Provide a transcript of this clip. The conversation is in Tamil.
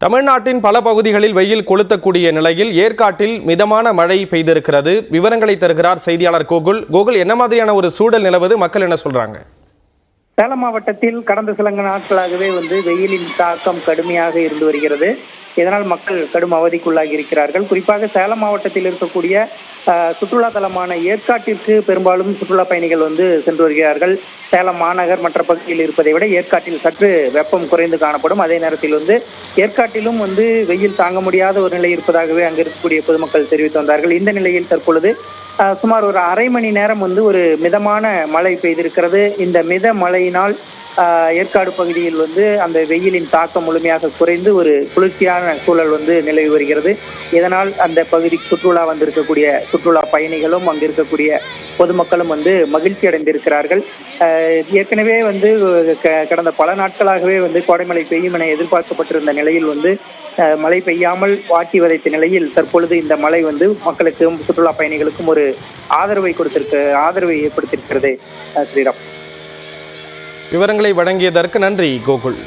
தமிழ்நாட்டின் பல பகுதிகளில் வெயில் கொளுத்தக்கூடிய நிலையில் ஏற்காட்டில் மிதமான மழை பெய்திருக்கிறது. விவரங்களை தருகிறார் செய்தியாளர் கோகுல். கோகுல், என்ன மாதிரியான ஒரு சூழல் நிலவுது? மக்கள் என்ன சொல்றாங்க? சேலம் மாவட்டத்தில் கடந்த சில நாட்களாகவே வெயிலின் தாக்கம் கடுமையாக இருந்து வருகிறது. இதனால் மக்கள் கடும் அவதிக்குள்ளாகி இருக்கிறார்கள். குறிப்பாக சேலம் மாவட்டத்தில் இருக்கக்கூடிய சுற்றுலா தலமான ஏற்காட்டிற்கு பெரும்பாலும் சுற்றுலா பயணிகள் சென்று வருகிறார்கள். சேலம் மாநகர் மற்ற பகுதியில் இருப்பதை விட ஏற்காட்டில் சற்று வெப்பம் குறைந்து காணப்படும். அதே நேரத்தில் ஏற்காட்டிலும் வெயில் தாங்க முடியாத ஒரு நிலை இருப்பதாகவே அங்கு இருக்கக்கூடிய பொதுமக்கள் தெரிவித்து வந்தார்கள். இந்த நிலையில் தற்பொழுது சுமார் ஒரு அரை மணி நேரம் ஒரு மிதமான மழை பெய்திருக்கிறது. இந்த மித மழையினால் ஏற்காடு பகுதியில் அந்த வெயிலின் தாக்கம் முழுமையாக குறைந்து ஒரு குளிர்ச்சியான சூழல் நிலவி வருகிறது. இதனால் அந்த பகுதிக்கு சுற்றுலா வந்திருக்கக்கூடிய சுற்றுலா பயணிகளும் அங்கு இருக்கக்கூடிய பொதுமக்களும் மகிழ்ச்சி அடைந்திருக்கிறார்கள். ஏற்கனவே கடந்த பல நாட்களாகவே கோடைமழை பெய்யும் என எதிர்பார்க்கப்பட்டிருந்த நிலையில் மழை பெய்யாமல் வாட்டி வதைத்த நிலையில் தற்பொழுது இந்த மழை மக்களுக்கும் சுற்றுலா பயணிகளுக்கும் ஒரு ஆதரவை ஏற்படுத்தியிருக்கிறது. ஸ்ரீராம், விவரங்களை வழங்கியதற்கு நன்றி கோகுல்.